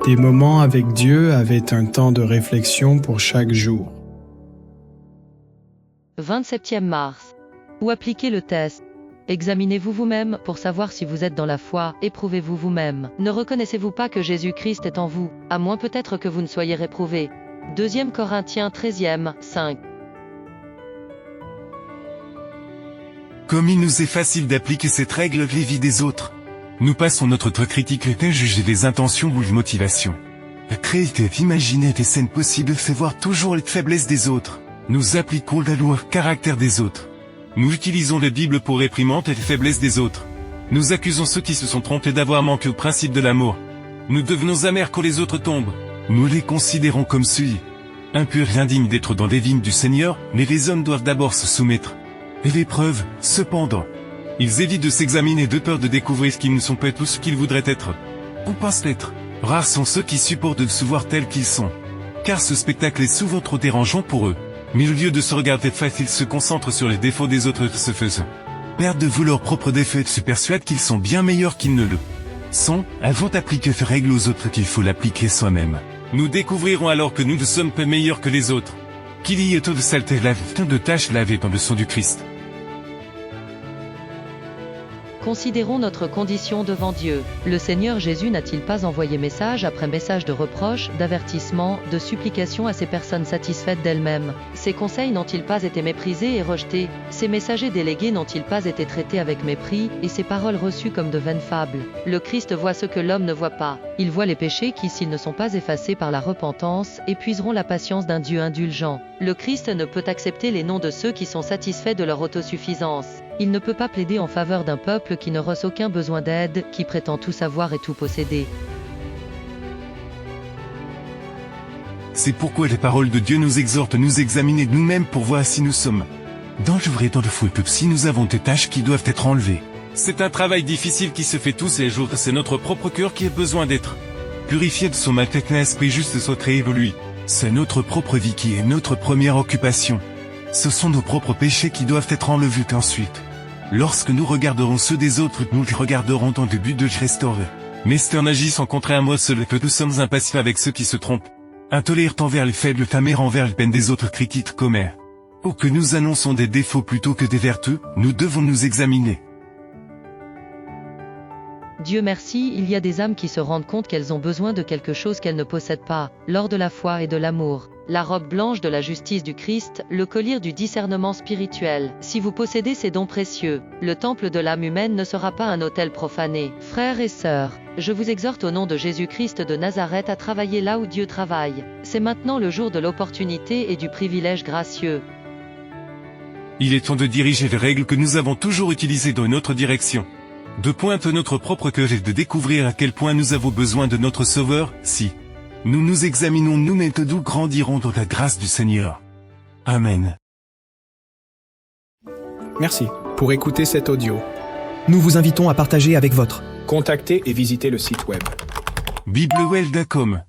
Des moments avec Dieu avaient un temps de réflexion pour chaque jour. 27e mars. Où appliquez le test. Examinez-vous vous-même pour savoir si vous êtes dans la foi, éprouvez-vous vous-même. Ne reconnaissez-vous pas que Jésus-Christ est en vous, à moins peut-être que vous ne soyez réprouvé. 2 Corinthiens 13e, 5. Comme il nous est facile d'appliquer cette règle vis-à-vis des autres, nous passons notre temps critique à juger les intentions ou les motivations. La créativité imaginer des scènes possibles fait voir toujours les faiblesses des autres. Nous appliquons la loi caractère des autres. Nous utilisons la Bible pour réprimer les faiblesses des autres. Nous accusons ceux qui se sont trompés d'avoir manqué au principe de l'amour. Nous devenons amers quand les autres tombent. Nous les considérons comme suivis. Impurs et indignes d'être dans les vignes du Seigneur, mais les hommes doivent d'abord se soumettre. Et l'épreuve, cependant. Ils évitent de s'examiner de peur de découvrir qu'ils ne sont pas tous ce qu'ils voudraient être. Ou pensent l'être. Rares sont ceux qui supportent de se voir tels qu'ils sont. Car ce spectacle est souvent trop dérangeant pour eux. Mais au lieu de se regarder facile, ils se concentrent sur les défauts des autres se faisant. Perdent de vue leurs propres défauts et se persuadent qu'ils sont bien meilleurs qu'ils ne le sont. Avant d'appliquer ces règles aux autres qu'il faut l'appliquer soi-même. Nous découvrirons alors que nous ne sommes pas meilleurs que les autres. Qu'il y ait tant de saleté lavée, tant de tâches lavées dans le sang du Christ. Considérons notre condition devant Dieu. Le Seigneur Jésus n'a-t-il pas envoyé message après message de reproche, d'avertissement, de supplication à ces personnes satisfaites d'elles-mêmes? Ses conseils n'ont-ils pas été méprisés et rejetés? Ses messagers délégués n'ont-ils pas été traités avec mépris, et ses paroles reçues comme de vaines fables? Le Christ voit ce que l'homme ne voit pas. Il voit les péchés qui, s'ils ne sont pas effacés par la repentance, épuiseront la patience d'un Dieu indulgent. Le Christ ne peut accepter les noms de ceux qui sont satisfaits de leur autosuffisance. Il ne peut pas plaider en faveur d'un peuple qui ne ressent aucun besoin d'aide, qui prétend tout savoir et tout posséder. C'est pourquoi les paroles de Dieu nous exhortent à nous examiner nous-mêmes pour voir si nous sommes dans le vrai, dans le faux, et si nous avons des tâches qui doivent être enlevées. C'est un travail difficile qui se fait tous les jours, c'est notre propre cœur qui a besoin d'être purifié de son mal, qu'un esprit juste soit réévolué. C'est notre propre vie qui est notre première occupation. Ce sont nos propres péchés qui doivent être enlevés qu'ensuite. Lorsque nous regarderons ceux des autres, nous les regarderons dans le but de les restaurer. Mais Stern agit sans contrer à moi seul que nous sommes impassibles avec ceux qui se trompent. Intolérants envers les faibles, amers envers les peines des autres, critiques commères. Ou que nous annonçons des défauts plutôt que des vertus, nous devons nous examiner. Dieu merci, il y a des âmes qui se rendent compte qu'elles ont besoin de quelque chose qu'elles ne possèdent pas, l'or de la foi et de l'amour, la robe blanche de la justice du Christ, le collier du discernement spirituel. Si vous possédez ces dons précieux, le temple de l'âme humaine ne sera pas un autel profané. Frères et sœurs, je vous exhorte au nom de Jésus-Christ de Nazareth à travailler là où Dieu travaille. C'est maintenant le jour de l'opportunité et du privilège gracieux. Il est temps de diriger les règles que nous avons toujours utilisées dans une autre direction. De pointer notre propre cœur et de découvrir à quel point nous avons besoin de notre Sauveur, si nous nous examinons nous-mêmes, nous grandirons dans la grâce du Seigneur. Amen. Merci pour écouter cet audio. Nous vous invitons à partager avec votre. Contactez et visitez le site web. biblewell.com